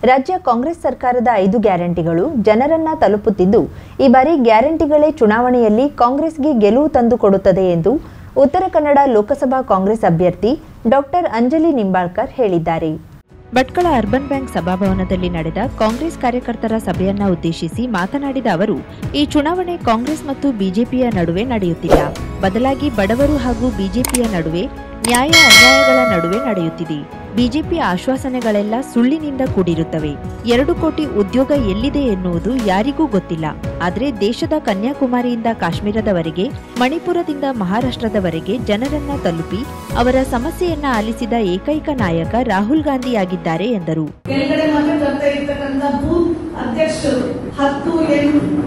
ರಾಜ್ಯ ಕಾಂಗ್ರೆಸ್ ಸರ್ಕಾರದ 5 ಗ್ಯಾರಂಟಿಗಳು ಜನರನ್ನ ತಲುಪುತ್ತಿದ್ದು ಈ ಬಾರಿ ಗ್ಯಾರಂಟಿಗಳೇ ಚುನಾವಣೆಯಲ್ಲಿ ಕಾಂಗ್ರೆಸ್ಗೆ ಗೆಲುವು ತಂದುಕೊಡುತ್ತದೆ ಎಂದು ಉತ್ತರ ಕನ್ನಡ ಲೋಕಸಭಾ ಕಾಂಗ್ರೆಸ್ ಅಭ್ಯರ್ಥಿ ಡಾಕ್ಟರ್ ಅಂಜಲಿ ನಿಂಬಾಳ್ಕರ್ ಹೇಳಿದ್ದಾರೆ. ಭಟ್ಕಳ ಅರ್ಬನ್ ಬ್ಯಾಂಕ್ ಸಭಾಭವನದಲ್ಲಿ ನಡೆದ ಕಾಂಗ್ರೆಸ್ ಕಾರ್ಯಕರ್ತರ ಸಭೆಯನ್ನ ಉದ್ದೇಶಿಸಿ ಮಾತನಾಡಿದ ಅವರು, ಈ ಚುನಾವಣೆ ಕಾಂಗ್ರೆಸ್ ಮತ್ತು ಬಿಜೆಪಿಯ ನಡುವೆ ನಡೆಯುತ್ತಿಲ್ಲ, ಬದಲಾಗಿ ಬಡವರು ಹಾಗೂ ಬಿಜೆಪಿಯ ನಡುವೆ ನ್ಯಾಯ ಅನ್ಯಾಯಗಳ ನಡುವೆ ನಡೆಯುತ್ತಿದೆ. ಬಿಜೆಪಿ ಆಶ್ವಾಸನೆಗಳೆಲ್ಲ ಸುಳ್ಳಿನಿಂದ ಕೂಡಿರುತ್ತವೆ. 2 ಕೋಟಿ ಉದ್ಯೋಗ ಎಲ್ಲಿದೆ ಎನ್ನುವುದು ಯಾರಿಗೂ ಗೊತ್ತಿಲ್ಲ. ಆದರೆ ದೇಶದ ಕನ್ಯಾಕುಮಾರಿಯಿಂದ ಕಾಶ್ಮೀರದವರೆಗೆ, ಮಣಿಪುರದಿಂದ ಮಹಾರಾಷ್ಟ್ರದವರೆಗೆ ಜನರನ್ನ ತಲುಪಿ ಅವರ ಸಮಸ್ಯೆಯನ್ನ ಆಲಿಸಿದ ಏಕೈಕ ನಾಯಕ ರಾಹುಲ್ ಗಾಂಧಿಯಾಗಿದ್ದಾರೆ ಎಂದರು. ಅಧ್ಯಕ್ಷರು 10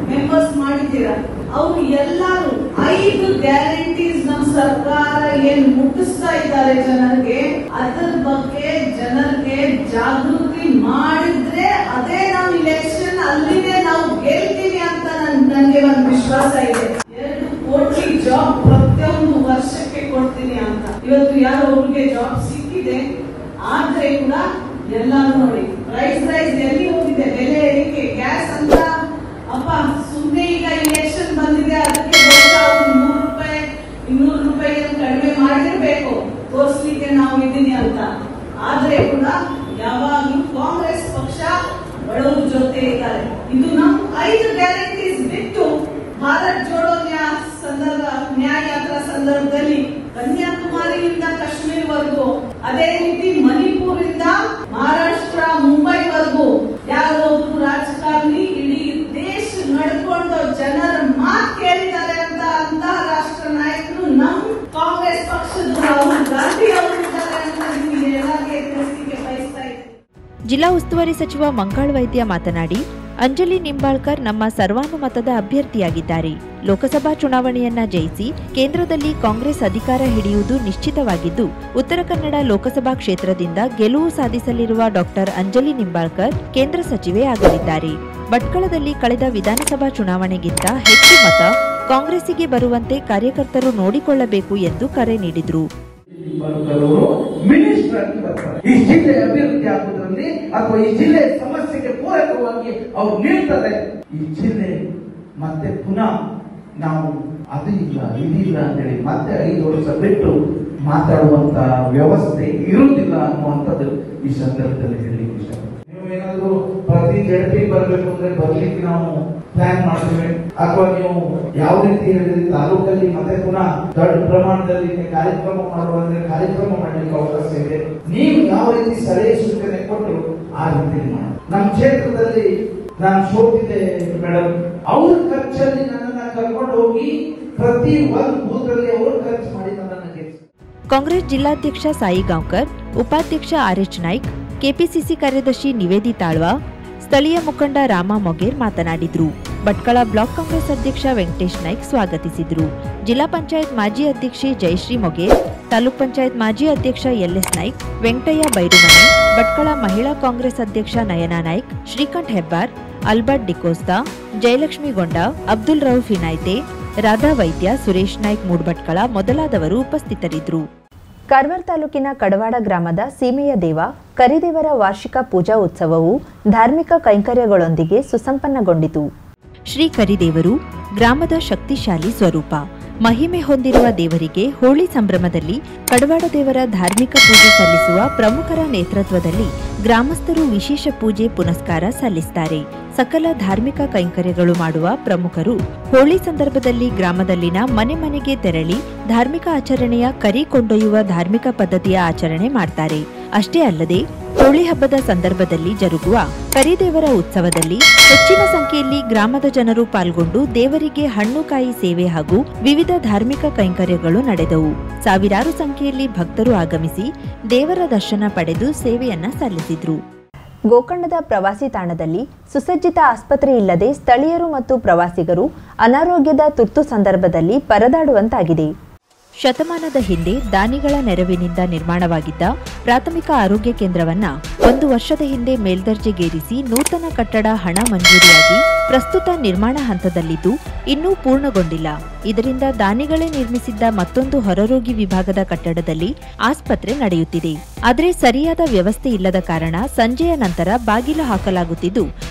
ಮೆಂಬರ್ಸ್ ಮಾಡಿದ್ದೀರಾ, ಅವರು ಎಲ್ಲರೂ 5 ಗ್ಯಾರಂಟೀಸ್ ನಮ್ಮ ಸರ್ಕಾರ ಏನ್ ಮುಟ್ಟಿಸ್ತಾ ಇದ್ದಾರೆ ಜನರಿಗೆ, ಅದರ ಬಗ್ಗೆ ಜನರಿಗೆ ಜಾಗೃತಿ ಮಾಡಿದ್ರೆ ಅದೇ ನಾವು ಇಲೆಕ್ಷನ್ ಅಲ್ಲಿನೇ ನಾವು ಗೆಲ್ತೀವಿ ಅಂತ ನನಗೆ ಒಂದು ವಿಶ್ವಾಸ ಇದೆ. 2 ಕೋಟಿ ಜಾಬ್ ಪ್ರತಿಯೊಂದು ವರ್ಷಕ್ಕೆ ಕೊಡ್ತೀನಿ ಅಂತ ಇವತ್ತು ಯಾರೋ ಅವ್ರಿಗೆ ಜಾಬ್ ಸಿಕ್ಕಿದೆ. ಆದ್ರೆ ಕೂಡ ಎಲ್ಲಾನು ನೋಡಿ ಪ್ರೈಸ್ ಎಲ್ಲಿ ಹೋಗಿದೆ, ಬೆಲೆ ಏರಿಕೆ, ಗ್ಯಾಸ್ ಅಂತ ಅಪ್ಪ ಸುಮ್ಮನೆ ಈಗ ಇಲೆಕ್ಷನ್ ಬಂದಿದೆ ಅದಕ್ಕೆ 100 ರೂಪಾಯಿ 200 ರೂಪಾಯಿ ಕಡಿಮೆ ಮಾಡಿರ್ಬೇಕು ತೋರಿಸ್ಲಿಕ್ಕೆ ನಾವು ಇದ್ದೀನಿ ಅಂತ. ಆದ್ರೆ ಕೂಡ ಯಾವಾಗಲೂ ಕಾಂಗ್ರೆಸ್ ಪಕ್ಷ ಬಡವರ ಜೊತೆ ಇದ್ದಾರೆ. ಇದು ನಮ್ಮ 5 ಗ್ಯಾರಂಟೀಸ್ ಬಿಟ್ಟು ಭಾರತ್ ಜೋಡೋ ನ್ಯಾಯ ಯಾತ್ರಾ ಸಂದರ್ಭದಲ್ಲಿ ಕನ್ಯಾಕುಮಾರಿಯಿಂದ ಕಾಶ್ಮೀರವರೆಗೂ, ಅದೇ ರೀತಿ ಮಣಿಪುರದಿಂದ ಮಹಾರಾಷ್ಟ್ರ ಮುಂಬೈವರೆಗೂ ಯಾರೊಬ್ರು ರಾಜಕಾರಣಿ ಇಡೀ ದೇಶ ನಡ್ಕೊಂಡು ಜನರ ಮಾತು ಕೇಳಿದ್ದಾರೆ ಅಂತ ಅಂತಾರಾಷ್ಟ್ರ ನಾಯಕರು ನಮ್ಮ ಕಾಂಗ್ರೆಸ್ ಪಕ್ಷದ ರಾಹುಲ್ ಗಾಂಧಿ ಅವರಿದ್ದಾರೆ ಅಂತ ನಿಮಗೆ ಎಲ್ಲರಿಗೆ ತಿಳಿಸಲಿಕ್ಕೆ ಬಯಸ್ತಾ ಇದ್ದೀನಿ. ಜಿಲ್ಲಾ ಉಸ್ತುವಾರಿ ಸಚಿವ ಮಂಕಾಳ್ ವೈದ್ಯ ಮಾತನಾಡಿ, ಅಂಜಲಿ ನಿಂಬಾಳ್ಕರ್ ನಮ್ಮ ಸರ್ವಾನುಮತದ ಅಭ್ಯರ್ಥಿಯಾಗಿದ್ದಾರೆ. ಲೋಕಸಭಾ ಚುನಾವಣೆಯನ್ನ ಜಯಿಸಿ ಕೇಂದ್ರದಲ್ಲಿ ಕಾಂಗ್ರೆಸ್ ಅಧಿಕಾರ ಹಿಡಿಯುವುದು ನಿಶ್ಚಿತವಾಗಿದ್ದು, ಉತ್ತರ ಕನ್ನಡ ಲೋಕಸಭಾ ಕ್ಷೇತ್ರದಿಂದ ಗೆಲುವು ಸಾಧಿಸಲಿರುವ ಡಾಕ್ಟರ್ ಅಂಜಲಿ ನಿಂಬಾಳ್ಕರ್ ಕೇಂದ್ರ ಸಚಿವೆ ಆಗಲಿದ್ದಾರೆ. ಭಟ್ಕಳದಲ್ಲಿ ಕಳೆದ ವಿಧಾನಸಭಾ ಚುನಾವಣೆಗಿಂತ ಹೆಚ್ಚು ಮತ ಕಾಂಗ್ರೆಸ್ಸಿಗೆ ಬರುವಂತೆ ಕಾರ್ಯಕರ್ತರು ನೋಡಿಕೊಳ್ಳಬೇಕು ಎಂದು ಕರೆ ನೀಡಿದರು. ಈ ಜಿಲ್ಲೆ ಅಭಿವೃದ್ಧಿ ಆಗುವುದರಲ್ಲಿ ಅಥವಾ ಈ ಜಿಲ್ಲೆ ಸಮಸ್ಯೆಗೆ ಪೂರಕವಾಗಿ ಅವ್ರು ನೀಡ್ತಾರೆ. ಈ ಜಿಲ್ಲೆ ಮತ್ತೆ ಪುನಃ ನಾವು ಅದು ಇಲ್ಲ ಇದಿಲ್ಲ ಅಂತೇಳಿ ಮತ್ತೆ 5 ವರ್ಷ ಬಿಟ್ಟು ಮಾತಾಡುವಂತ ವ್ಯವಸ್ಥೆ ಇರುವುದಿಲ್ಲ ಅನ್ನುವಂಥದ್ದು ಈ ಸಂದರ್ಭದಲ್ಲಿ ಹೇಳಲಿಕ್ಕೆ ಇಷ್ಟ. ನೀವೇನಾದ್ರೂ ಪ್ರತಿ ಜಡ್ಪಿ ಬರಬೇಕು ಅಂದ್ರೆ ಬರ್ಲಿಕ್ಕೆ ನಾವು ಪ್ಲಾನ್ ಮಾಡ್ತೇವೆ, ಅಥವಾ ನೀವು ಯಾವ ರೀತಿ ಹೇಳಿದ್ರೆ ತಾಲೂಕಲ್ಲಿ ಮತ್ತೆ ಪುನಃ ದೊಡ್ಡ ಪ್ರಮಾಣದಲ್ಲಿ ಕಾರ್ಯಕ್ರಮ ಮಾಡುವಂದ್ರೆ ಕಾರ್ಯಕ್ರಮ ಮಾಡಲಿಕ್ಕೆ ಅವಕಾಶ ಇದೆ. ನೀವು ಯಾವ ರೀತಿ ಸಲಹೆ ಸೂಚನೆ ಕೊಟ್ಟರು ಆ ರೀತಿ ಮಾಡಿ. ನಮ್ಮ ಕ್ಷೇತ್ರದಲ್ಲಿ ನಾನು ಸೋತಿದ್ದೆ ಮೇಡಮ್, ಅವ್ರ ಖರ್ಚಲ್ಲಿ ನನ್ನನ್ನ ಕರ್ಕೊಂಡು ಹೋಗಿ ಪ್ರತಿ ಒಂದು ಬೂತ್ ಅಲ್ಲಿ ಅವ್ರ ಖರ್ಚು ಮಾಡಿ ನನ್ನನ್ನು ಗೆಲ್ಲಿಸಿ. ಕಾಂಗ್ರೆಸ್ ಜಿಲ್ಲಾಧ್ಯಕ್ಷ ಸಾಯಿ ಗಾಂವ್ಕರ್, ಉಪಾಧ್ಯಕ್ಷ ಆರ್ಎಚ್ ನಾಯ್ಕ್, ಕೆಪಿಸಿಸಿ ಕಾರ್ಯದರ್ಶಿ ನಿವೇದಿ ತಾಳ್ವಾ, ಸ್ಥಳೀಯ ಮುಖಂಡ ರಾಮ ಮೊಗೇರ್ ಮಾತನಾಡಿದರು. ಭಟ್ಕಳ ಬ್ಲಾಕ್ ಕಾಂಗ್ರೆಸ್ ಅಧ್ಯಕ್ಷ ವೆಂಕಟೇಶ್ ನಾಯ್ಕ್ ಸ್ವಾಗತಿಸಿದರು. ಜಿಲ್ಲಾ ಪಂಚಾಯತ್ ಮಾಜಿ ಅಧ್ಯಕ್ಷೆ ಜಯಶ್ರೀ ಮೊಗೇರ್, ತಾಲೂಕ್ ಪಂಚಾಯತ್ ಮಾಜಿ ಅಧ್ಯಕ್ಷ ಎಲ್ಎಸ್ ನಾಯ್ಕ್, ವೆಂಕಟಯ್ಯ ಬೈರುಮನೆ, ಭಟ್ಕಳ ಮಹಿಳಾ ಕಾಂಗ್ರೆಸ್ ಅಧ್ಯಕ್ಷ ನಯನಾ ನಾಯ್ಕ್, ಶ್ರೀಕಂಠ್ ಹೆಬ್ಬಾರ್, ಅಲ್ಬರ್ಟ್ ಡಿಕೋಸ್ತಾ, ಜಯಲಕ್ಷ್ಮಿ ಗೊಂಡ, ಅಬ್ದುಲ್ ರೌಫ್ ಇನಾಯ್ತೆ, ರಾಧಾ ವೈದ್ಯ, ಸುರೇಶ್ ನಾಯ್ಕ್ ಮೂಡ್ಭಟ್ಕಳ ಮೊದಲಾದವರು ಉಪಸ್ಥಿತರಿದ್ದರು. ಕಾರವಾರ ತಾಲೂಕಿನ ಕಡವಾಡ ಗ್ರಾಮದ ಸೀಮೆಯ ದೇವ ಕರಿದೇವರ ವಾರ್ಷಿಕ ಪೂಜಾ ಉತ್ಸವವು ಧಾರ್ಮಿಕ ಕೈಂಕರ್ಯಗಳೊಂದಿಗೆ ಸುಸಂಪನ್ನಗೊಂಡಿತು. ಶ್ರೀ ಕರಿದೇವರು ಗ್ರಾಮದ ಶಕ್ತಿಶಾಲಿ ಸ್ವರೂಪ. ಮಹಿಮೆ ಹೊಂದಿರುವ ದೇವರಿಗೆ ಹೋಳಿ ಸಂಭ್ರಮದಲ್ಲಿ ಕಡವಾಡ ದೇವರ ಧಾರ್ಮಿಕ ಪೂಜೆ ಸಲ್ಲಿಸುವ ಪ್ರಮುಖರ ನೇತೃತ್ವದಲ್ಲಿ ಗ್ರಾಮಸ್ಥರು ವಿಶೇಷ ಪೂಜೆ ಪುನಸ್ಕಾರ ಸಲ್ಲಿಸುತ್ತಾರೆ. ಸಕಲ ಧಾರ್ಮಿಕ ಕೈಂಕರ್ಯಗಳು ಮಾಡುವ ಪ್ರಮುಖರು ಹೋಳಿ ಸಂದರ್ಭದಲ್ಲಿ ಗ್ರಾಮದಲ್ಲಿನ ಮನೆ ಮನೆಗೆ ತೆರಳಿ ಧಾರ್ಮಿಕ ಆಚರಣೆಯ ಕರಿ ಕೊಂಡೊಯ್ಯುವ ಧಾರ್ಮಿಕ ಪದ್ಧತಿಯ ಆಚರಣೆ ಮಾಡ್ತಾರೆ. ಅಷ್ಟೇ ಅಲ್ಲದೆ ಹೋಳಿ ಹಬ್ಬದ ಸಂದರ್ಭದಲ್ಲಿ ಜರುಗುವ ಕರಿದೇವರ ಉತ್ಸವದಲ್ಲಿ ಹೆಚ್ಚಿನ ಸಂಖ್ಯೆಯಲ್ಲಿ ಗ್ರಾಮದ ಜನರು ಪಾಲ್ಗೊಂಡು ದೇವರಿಗೆ ಹಣ್ಣು ಕಾಯಿ ಸೇವೆ ಹಾಗೂ ವಿವಿಧ ಧಾರ್ಮಿಕ ಕೈಂಕರ್ಯಗಳು ನಡೆದವು. ಸಾವಿರಾರು ಸಂಖ್ಯೆಯಲ್ಲಿ ಭಕ್ತರು ಆಗಮಿಸಿ ದೇವರ ದರ್ಶನ ಪಡೆದು ಸೇವೆಯನ್ನ ಸಲ್ಲಿಸಿದ್ರು. ಗೋಕರ್ಣದ ಪ್ರವಾಸಿ ತಾಣದಲ್ಲಿ ಸುಸಜ್ಜಿತ ಆಸ್ಪತ್ರೆ ಇಲ್ಲದೆ ಸ್ಥಳೀಯರು ಮತ್ತು ಪ್ರವಾಸಿಗರು ಅನಾರೋಗ್ಯದ ತುರ್ತು ಸಂದರ್ಭದಲ್ಲಿ ಪರದಾಡುವಂತಾಗಿದೆ. ಶತಮಾನದ ಹಿಂದೆ ದಾನಿಗಳ ನೆರವಿನಿಂದ ನಿರ್ಮಾಣವಾಗಿದ್ದ ಪ್ರಾಥಮಿಕ ಆರೋಗ್ಯ ಕೇಂದ್ರವನ್ನ 1 ವರ್ಷದ ಹಿಂದೆ ಮೇಲ್ದರ್ಜೆಗೇರಿಸಿ ನೂತನ ಕಟ್ಟಡ ಹಣ ಮಂಜೂರಿಯಾಗಿ ಪ್ರಸ್ತುತ ನಿರ್ಮಾಣ ಹಂತದಲ್ಲಿದ್ದು ಇನ್ನೂ ಪೂರ್ಣಗೊಂಡಿಲ್ಲ. ಇದರಿಂದ ದಾನಿಗಳೇ ನಿರ್ಮಿಸಿದ್ದ ಮತ್ತೊಂದು ಹೊರರೋಗಿ ವಿಭಾಗದ ಕಟ್ಟಡದಲ್ಲಿ ಆಸ್ಪತ್ರೆ ನಡೆಯುತ್ತಿದೆ. ಆದರೆ ಸರಿಯಾದ ವ್ಯವಸ್ಥೆ ಇಲ್ಲದ ಕಾರಣ ಸಂಜೆಯ ನಂತರ ಬಾಗಿಲು ಹಾಕಲಾಗುತ್ತಿದ್ದು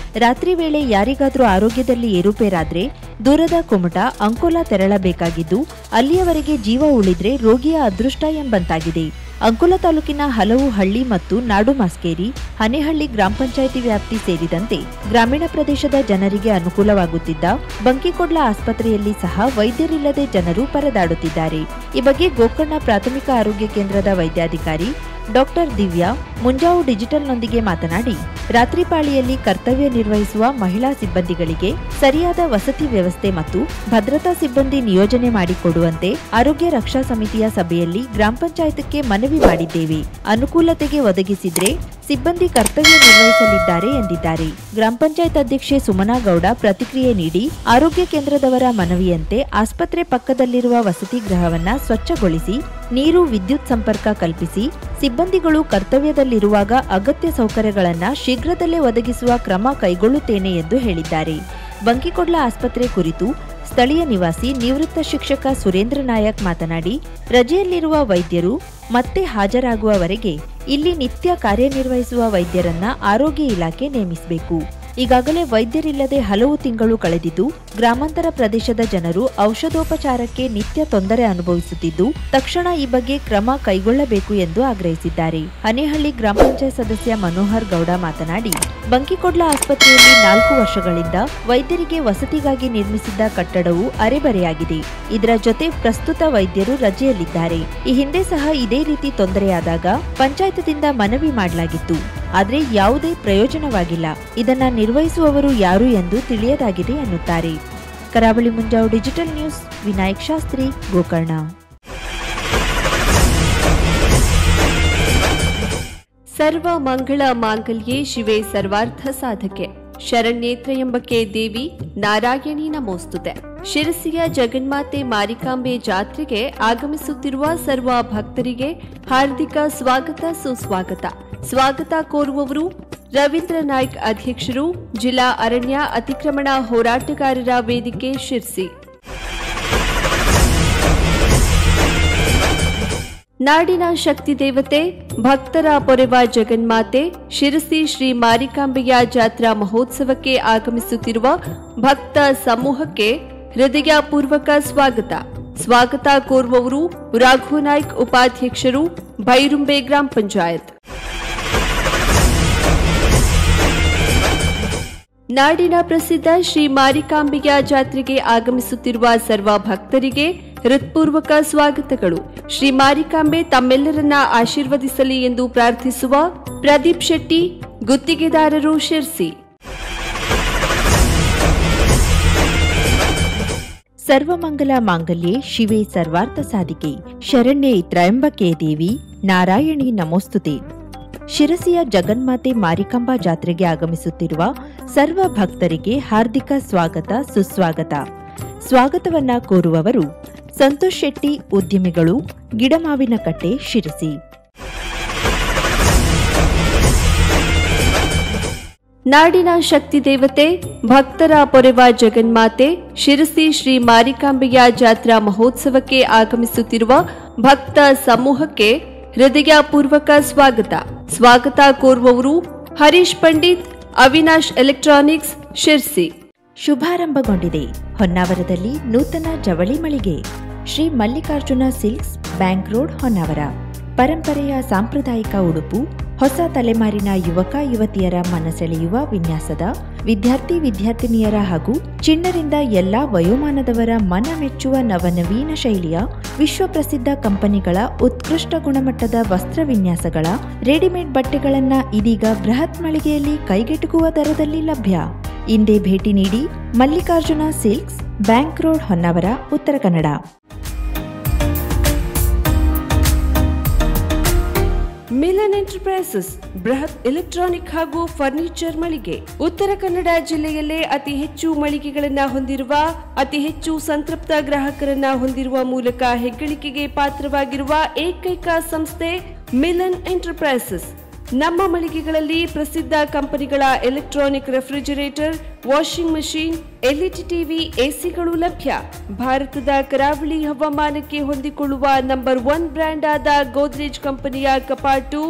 ರಾತ್ರಿ ವೇಳೆ ಯಾರಿಗಾದ್ರೂ ಆರೋಗ್ಯದಲ್ಲಿ ಏರುಪೇರಾದ್ರೆ ದೂರದ ಕುಮಟ, ಅಂಕೋಲಾ ತೆರಳಬೇಕಾಗಿದ್ದು ಅಲ್ಲಿಯವರೆಗೆ ಜೀವ ಉಳಿದ್ರೆ ರೋಗಿಯ ಅದೃಷ್ಟ ಎಂಬಂತಾಗಿದೆ. ಅಂಕೋಲಾ ತಾಲೂಕಿನ ಹಲವು ಹಳ್ಳಿ ಮತ್ತು ನಾಡು ಮಾಸ್ಕೇರಿ, ಹನೇಹಳ್ಳಿ ಗ್ರಾಮ ಪಂಚಾಯಿತಿ ವ್ಯಾಪ್ತಿ ಸೇರಿದಂತೆ ಗ್ರಾಮೀಣ ಪ್ರದೇಶದ ಜನರಿಗೆ ಅನುಕೂಲವಾಗುತ್ತಿದ್ದ ಬಂಕಿಕೊಡ್ಲ ಆಸ್ಪತ್ರೆಯಲ್ಲಿ ಸಹ ವೈದ್ಯರಿಲ್ಲದೆ ಜನರು ಪರದಾಡುತ್ತಿದ್ದಾರೆ. ಈ ಬಗ್ಗೆ ಗೋಕರ್ಣ ಪ್ರಾಥಮಿಕ ಆರೋಗ್ಯ ಕೇಂದ್ರದ ವೈದ್ಯಾಧಿಕಾರಿ ಡಾಕ್ಟರ್ ದಿವ್ಯಾ ಮುಂಜಾವು ಡಿಜಿಟಲ್ನೊಂದಿಗೆ ಮಾತನಾಡಿ, ರಾತ್ರಿ ಪಾಳಿಯಲ್ಲಿ ಕರ್ತವ್ಯ ನಿರ್ವಹಿಸುವ ಮಹಿಳಾ ಸಿಬ್ಬಂದಿಗಳಿಗೆ ಸರಿಯಾದ ವಸತಿ ವ್ಯವಸ್ಥೆ ಮತ್ತು ಭದ್ರತಾ ಸಿಬ್ಬಂದಿ ನಿಯೋಜನೆ ಮಾಡಿಕೊಡುವಂತೆ ಆರೋಗ್ಯ ರಕ್ಷಾ ಸಮಿತಿಯ ಸಭೆಯಲ್ಲಿ ಗ್ರಾಮ ಪಂಚಾಯತ್ಗೆ ಮನವಿ ಮಾಡಿದ್ದೇವೆ. ಅನುಕೂಲತೆಗೆ ಒದಗಿಸಿದ್ರೆ ಸಿಬ್ಬಂದಿ ಕರ್ತವ್ಯ ನಿರ್ವಹಿಸಲಿದ್ದಾರೆ ಎಂದಿದ್ದಾರೆ. ಗ್ರಾಮ ಪಂಚಾಯತ್ ಅಧ್ಯಕ್ಷೆ ಸುಮನಾ ಗೌಡ ಪ್ರತಿಕ್ರಿಯೆ ನೀಡಿ, ಆರೋಗ್ಯ ಕೇಂದ್ರದವರ ಮನವಿಯಂತೆ ಆಸ್ಪತ್ರೆ ಪಕ್ಕದಲ್ಲಿರುವ ವಸತಿ ಗೃಹವನ್ನ ಸ್ವಚ್ಛಗೊಳಿಸಿ ನೀರು, ವಿದ್ಯುತ್ ಸಂಪರ್ಕ ಕಲ್ಪಿಸಿ ಸಿಬ್ಬಂದಿಗಳು ಕರ್ತವ್ಯದಲ್ಲಿರುವಾಗ ಅಗತ್ಯ ಸೌಕರ್ಯಗಳನ್ನು ಶೀಘ್ರದಲ್ಲೇ ಒದಗಿಸುವ ಕ್ರಮ ಕೈಗೊಳ್ಳುತ್ತೇನೆ ಎಂದು ಹೇಳಿದ್ದಾರೆ. ಬಂಕಿಕೊಡ್ಲ ಆಸ್ಪತ್ರೆ ಕುರಿತು ಸ್ಥಳೀಯ ನಿವಾಸಿ ನಿವೃತ್ತ ಶಿಕ್ಷಕ ಸುರೇಂದ್ರ ನಾಯಕ್ ಮಾತನಾಡಿ, ರಜೆಯಲ್ಲಿರುವ ವೈದ್ಯರು ಮತ್ತೆ ಹಾಜರಾಗುವವರೆಗೆ ಇಲ್ಲಿ ನಿತ್ಯ ಕಾರ್ಯನಿರ್ವಹಿಸುವ ವೈದ್ಯರನ್ನ ಆರೋಗ್ಯ ಇಲಾಖೆ ನೇಮಿಸಬೇಕು. ಈಗಾಗಲೇ ವೈದ್ಯರಿಲ್ಲದೆ ಹಲವು ತಿಂಗಳು ಕಳೆದಿದ್ದು ಗ್ರಾಮಾಂತರ ಪ್ರದೇಶದ ಜನರು ಔಷಧೋಪಚಾರಕ್ಕೆ ನಿತ್ಯ ತೊಂದರೆ ಅನುಭವಿಸುತ್ತಿದ್ದು ತಕ್ಷಣ ಈ ಬಗ್ಗೆ ಕ್ರಮ ಕೈಗೊಳ್ಳಬೇಕು ಎಂದು ಆಗ್ರಹಿಸಿದ್ದಾರೆ. ಹನೇಹಳ್ಳಿ ಗ್ರಾಮ ಪಂಚಾಯತ್ ಸದಸ್ಯ ಮನೋಹರ್ ಗೌಡ ಮಾತನಾಡಿ, ಬಂಕಿಕೊಡ್ಲ ಆಸ್ಪತ್ರೆಯಲ್ಲಿ 4 ವರ್ಷಗಳಿಂದ ವೈದ್ಯರಿಗೆ ವಸತಿಗಾಗಿ ನಿರ್ಮಿಸಿದ್ದ ಕಟ್ಟಡವು ಅರೆಬರೆಯಾಗಿದೆ. ಇದರ ಜೊತೆ ಪ್ರಸ್ತುತ ವೈದ್ಯರು ರಜೆಯಲ್ಲಿದ್ದಾರೆ. ಈ ಹಿಂದೆ ಸಹ ಇದೇ ರೀತಿ ತೊಂದರೆಯಾದಾಗ ಪಂಚಾಯತ್ದಿಂದ ಮನವಿ ಮಾಡಲಾಗಿತ್ತು. ಆದರೆ ಯಾವುದೇ ಪ್ರಯೋಜನವಾಗಿಲ್ಲ. ಇದನ್ನ ನಿರ್ವಹಿಸುವವರು ಯಾರು ಎಂದು ತಿಳಿಯದಾಗಿದೆ ಎನ್ನುತ್ತಾರೆ. ಕರಾವಳಿ ಮುಂಜಾವು ಡಿಜಿಟಲ್ ನ್ಯೂಸ್, ವಿನಾಯಕ್ ಶಾಸ್ತ್ರಿ, ಗೋಕರ್ಣ. ಸರ್ವ ಮಂಗಳ ಮಾಂಗಲ್ಯೆ ಶಿವೆ ಸರ್ವಾರ್ಥ ಸಾಧಕೆ ಶರಣ್ಯೇ ತ್ರ್ಯಂಬಕೆ ದೇವಿ ನಾರಾಯಣಿ ನಮೋಸ್ತುತೆ. ಶಿರಸಿಯ ಜಗನ್ಮಾತೆ ಮಾರಿಕಾಂಬೆ ಜಾತ್ರೆಗೆ ಆಗಮಿಸುತ್ತಿರುವ ಸರ್ವ ಭಕ್ತರಿಗೆ ಹಾರ್ದಿಕ ಸ್ವಾಗತ, ಸುಸ್ವಾಗತ. ಸ್ವಾಗತ ಕೋರುವವರು ರವೀಂದ್ರ ನಾಯ್ಕ್, ಅಧ್ಯಕ್ಷರು, ಜಿಲ್ಲಾ ಅರಣ್ಯ ಅತಿಕ್ರಮಣ ಹೋರಾಟಗಾರರ ವೇದಿಕೆ, ಶಿರ್ಸಿ. ನಾಡಿನ ಶಕ್ತಿ ದೇವತೆ, ಭಕ್ತರ ಪೊರೆವ ಜಗನ್ಮಾತೆ ಶಿರಸಿ ಶ್ರೀ ಮಾರಿಕಾಂಬೆಯ ಜಾತ್ರಾ ಮಹೋತ್ಸವಕ್ಕೆ ಆಗಮಿಸುತ್ತಿರುವ ಭಕ್ತ ಸಮೂಹಕ್ಕೆ ಹೃದಯಪೂರ್ವಕ ಸ್ವಾಗತ. ಸ್ವಾಗತ ಕೋರುವವರು ರಾಘು ನಾಯ್ಕ್, ಉಪಾಧ್ಯಕ್ಷರು, ಭೈರುಂಬೆ ಗ್ರಾಮ ಪಂಚಾಯತ್. ನಾಡಿನ ಪ್ರಸಿದ್ಧ ಶ್ರೀ ಮಾರಿಕಾಂಬೆಯ ಜಾತ್ರೆಗೆ ಆಗಮಿಸುತ್ತಿರುವ ಸರ್ವ ಭಕ್ತರಿಗೆ ಹೃತ್ಪೂರ್ವಕ ಸ್ವಾಗತಗಳು. ಶ್ರೀ ಮಾರಿಕಾಂಬೆ ತಮ್ಮೆಲ್ಲರನ್ನ ಆಶೀರ್ವದಿಸಲಿ ಎಂದು ಪ್ರಾರ್ಥಿಸುವ ಪ್ರದೀಪ್ ಶೆಟ್ಟಿ, ಗುತ್ತಿಗೆದಾರರು, ಶಿರ್ಸಿ. ಸರ್ವಮಂಗಲ ಮಾಂಗಲ್ಯೆ ಶಿವೆ ಸರ್ವಾರ್ಥ ಸಾಧಿಕೆ ಶರಣ್ಯೇ ತ್ರ್ಯಂಬಕೆ ದೇವಿ ನಾರಾಯಣಿ ನಮೋಸ್ತುತೆ. ಶಿರಸಿಯ ಜಗನ್ಮಾತೆ ಮಾರಿಕಾಂಬಾ ಜಾತ್ರೆಗೆ ಆಗಮಿಸುತ್ತಿರುವ ಸರ್ವ ಭಕ್ತರಿಗೆ ಹಾರ್ದಿಕ ಸ್ವಾಗತ, ಸುಸ್ವಾಗತ. ಸ್ವಾಗತವನ್ನ ಕೋರುವವರು ಸಂತೋಷ್ ಶೆಟ್ಟಿ, ಉದ್ಯಮಿಗಳು, ಗಿಡಮಾವಿನಕಟ್ಟೆ, ಶಿರಸಿ. ನಾಡಿನ ಶಕ್ತಿ ದೇವತೆ, ಭಕ್ತರ ಪೊರೆವ ಜಗನ್ಮಾತೆ ಶಿರಸಿ ಶ್ರೀ ಮಾರಿಕಾಂಬೆಯ ಜಾತ್ರಾ ಮಹೋತ್ಸವಕ್ಕೆ ಆಗಮಿಸುತ್ತಿರುವ ಭಕ್ತ ಸಮೂಹಕ್ಕೆ ಹೃದಯಪೂರ್ವಕ ಸ್ವಾಗತ. ಸ್ವಾಗತ ಕೋರುವವರು ಹರೀಶ್ ಪಂಡಿತ್, ಅವಿನಾಶ್ ಎಲೆಕ್ಟ್ರಾನಿಕ್ಸ್, ಶಿರ್ಸಿ. ಶುಭಾರಂಭಗೊಂಡಿದೆ ಹೊನ್ನಾವರದಲ್ಲಿ ನೂತನ ಜವಳಿ ಮಳಿಗೆ. Shri Mallikarjuna silks, bank road, Honnavar. ಪರಂಪರೆಯ ಸಾಂಪ್ರದಾಯಿಕ ಉಡುಪು, ಹೊಸ ತಲೆಮಾರಿನ ಯುವಕ ಯುವತಿಯರ ಮನಸೆಳೆಯುವ ವಿನ್ಯಾಸದ, ವಿದ್ಯಾರ್ಥಿ ವಿದ್ಯಾರ್ಥಿನಿಯರ ಹಾಗೂ ಚಿಣ್ಣರಿಂದ ಎಲ್ಲಾ ವಯೋಮಾನದವರ ಮನ ಮೆಚ್ಚುವ ನವನವೀನ ಶೈಲಿಯ ವಿಶ್ವಪ್ರಸಿದ್ಧ ಕಂಪನಿಗಳ ಉತ್ಕೃಷ್ಟ ಗುಣಮಟ್ಟದ ವಸ್ತ್ರ ವಿನ್ಯಾಸಗಳ ರೆಡಿಮೇಡ್ ಬಟ್ಟೆಗಳನ್ನ ಇದೀಗ ಬೃಹತ್ ಮಳಿಗೆಯಲ್ಲಿ ಕೈಗೆಟುಕುವ ದರದಲ್ಲಿ ಲಭ್ಯ. ಇಂದೇ ಭೇಟಿ ನೀಡಿ. Mallikarjuna silks, bank road, Honnavar, Uttara Kannada. Milan Milan enterprises ಬೃಹತ್ ಎಲೆಕ್ಟ್ರಾನಿಕ್ ಹಾಗೂ ಫರ್ನಿಚರ್ ಮಳಿಗೆ. ಉತ್ತರ ಕನ್ನಡ ಜಿಲ್ಲೆಯಲ್ಲೇ ಅತಿ ಹೆಚ್ಚು ಮಳಿಗೆಗಳನ್ನ ಹೊಂದಿರುವ, ಅತಿ ಹೆಚ್ಚು ಸಂತೃಪ್ತ ಗ್ರಾಹಕರನ್ನ ಹೊಂದಿರುವ ಮೂಲಕ ಹೆಗ್ಗಳಿಕೆಗೆ ಪಾತ್ರವಾಗಿರುವ ಏಕೈಕ ಸಂಸ್ಥೆ ಮಿಲನ್ ಎಂಟರ್ಪ್ರೈಸಸ್. ನಮ್ಮ ಮಳಿಗೆಗಳಲ್ಲಿ ಪ್ರಸಿದ್ಧ ಕಂಪನಿಗಳ electronic refrigerator, washing machine, LED TV, ಎಸಿಗಳು ಲಭ್ಯ. ಭಾರತದ ಕರಾವಳಿ ಹವಾಮಾನಕ್ಕೆ ಹೊಂದಿಕೊಳ್ಳುವ ನಂಬರ್ 1 ಬ್ರ್ಯಾಂಡ್ ಆದ ಗೋದ್ರೇಜ್ ಕಂಪನಿಯ ಕಪಾಟು,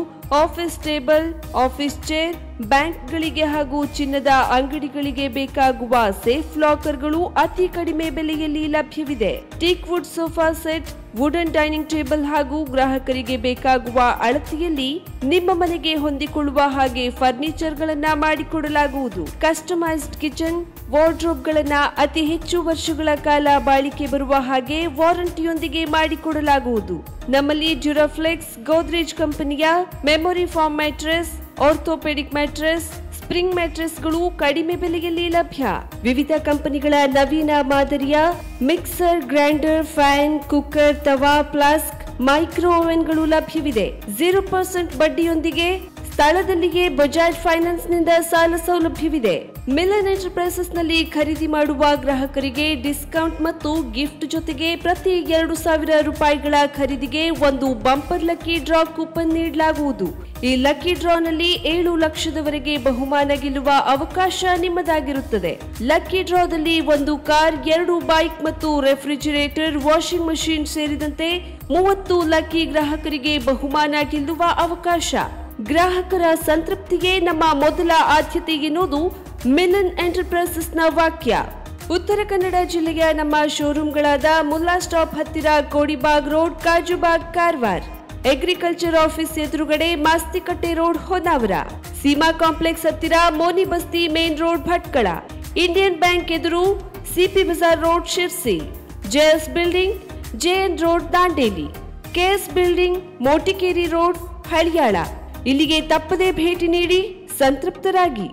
ಆಫೀಸ್ ಟೇಬಲ್, ಆಫೀಸ್ ಚೇರ್, ಬ್ಯಾಂಕ್ಗಳಿಗೆ ಹಾಗೂ ಚಿನ್ನದ ಅಂಗಡಿಗಳಿಗೆ ಬೇಕಾಗುವ ಸೇಫ್ ಲಾಕರ್ಗಳು ಅತಿ ಕಡಿಮೆ ಬೆಲೆಯಲ್ಲಿ ಲಭ್ಯವಿದೆ. Teak wood sofa set, wooden dining table ಹಾಗೂ ಗ್ರಾಹಕರಿಗೆ ಬೇಕಾಗುವ ಅಳತೆಯಲ್ಲಿ ನಿಮ್ಮ ಮನೆಗೆ ಹೊಂದಿಕೊಳ್ಳುವ ಹಾಗೆ ಫರ್ನಿಚರ್ ಗಳನ್ನ ಮಾಡಿಕೊಡಲಾಗುವುದು. ಕಸ್ಟಮೈಸ್ಡ್ ಕಿಚನ್, ವಾರ್ಡ್ರೋಬ್ ಗಳನ್ನ ಅತಿ ಹೆಚ್ಚು ವರ್ಷಗಳ ಕಾಲ ಬಾಳಿಕೆ ಬರುವ ಹಾಗೆ ವಾರಂಟಿಯೊಂದಿಗೆ ಮಾಡಿಕೊಡಲಾಗುವುದು. ನಮ್ಮಲ್ಲಿ ಡ್ಯೂರಾಫ್ಲೆಕ್ಸ್, ಗೋದ್ರೇಜ್ ಕಂಪನಿಯ memory foam mattress, orthopaedic mattress, spring ಮ್ಯಾಟ್ರೆಸ್ಗಳು ಕಡಿಮೆ ಬೆಲೆಯಲ್ಲಿ ಲಭ್ಯ. ವಿವಿಧ ಕಂಪನಿಗಳ ನವೀನ ಮಾದರಿಯ ಮಿಕ್ಸರ್, ಗ್ರೈಂಡರ್, ಫ್ಯಾನ್, ಕುಕ್ಕರ್, ತವಾ, ಫ್ಲಾಸ್ಕ್, ಮೈಕ್ರೋ ಓವೆನ್ಗಳು ಲಭ್ಯವಿದೆ. 0% ಬಡ್ಡಿಯೊಂದಿಗೆ ಸ್ಥಳದಲ್ಲಿಯೇ ಬಜಾಜ್ ಫೈನಾನ್ಸ್ ನಿಂದ ಸಾಲ ಸೌಲಭ್ಯವಿದೆ. ಮಿಲನ್ ಎಂಟರ್ಪ್ರೈಸಸ್ ನಲ್ಲಿ ಖರೀದಿ ಮಾಡುವ ಗ್ರಾಹಕರಿಗೆ ಡಿಸ್ಕೌಂಟ್ ಮತ್ತು ಗಿಫ್ಟ್ ಜೊತೆಗೆ ಪ್ರತಿ 2,000 ರೂಪಾಯಿಗಳ ಖರೀದಿಗೆ ಒಂದು ಬಂಪರ್ ಲಕ್ಕಿ ಡ್ರಾ ಕೂಪನ್ ನೀಡಲಾಗುವುದು. ಈ ಲಕ್ಕಿ ಡ್ರಾನಲ್ಲಿ 7 ಲಕ್ಷದವರೆಗೆ ಬಹುಮಾನ ಗೆಲ್ಲುವ ಅವಕಾಶ ನಿಮ್ಮದಾಗಿರುತ್ತದೆ. ಲಕ್ಕಿ ಡ್ರಾದಲ್ಲಿ 1 ಕಾರ್, 2 ಬೈಕ್ ಮತ್ತು ರೆಫ್ರಿಜರೇಟರ್, ವಾಷಿಂಗ್ ಮಷೀನ್ ಸೇರಿದಂತೆ 30 ಲಕ್ಕಿ ಗ್ರಾಹಕರಿಗೆ ಬಹುಮಾನ ಗೆಲ್ಲುವ ಅವಕಾಶ. ಗ್ರಾಹಕರ ಸಂತೃಪ್ತಿಗೆ ನಮ್ಮ ಮೊದಲ ಆದ್ಯತೆ ಎನ್ನುವುದು ಮಿಲನ್ ಎಂಟರ್ಪ್ರೈಸಸ್ನ ವಾಕ್ಯ. ಉತ್ತರ ಕನ್ನಡ ಜಿಲ್ಲೆಯ ನಮ್ಮ ಶೋರೂಮ್ಗಳಾದ ಮುಲ್ಲಾ ಸ್ಟಾಪ್ ಹತ್ತಿರ Kodibag road, Kajubag, Karwar, agriculture office ಎದುರುಗಡೆ ಮಾಸ್ತಿಕಟ್ಟೆ ರೋಡ್, ಹೊನ್ನಾವರ, ಸೀಮಾ ಕಾಂಪ್ಲೆಕ್ಸ್ ಹತ್ತಿರ Moni Basti main road, Bhatkal, Indian bank ಎದುರು CP Bazar road, Sirsi, JS building, JN road, Dandeli, KS building, Motikeri road, Haliyal. ಇಲ್ಲಿಗೆ ತಪ್ಪದೇ ಭೇಟಿ ನೀಡಿ ಸಂತೃಪ್ತರಾಗಿ.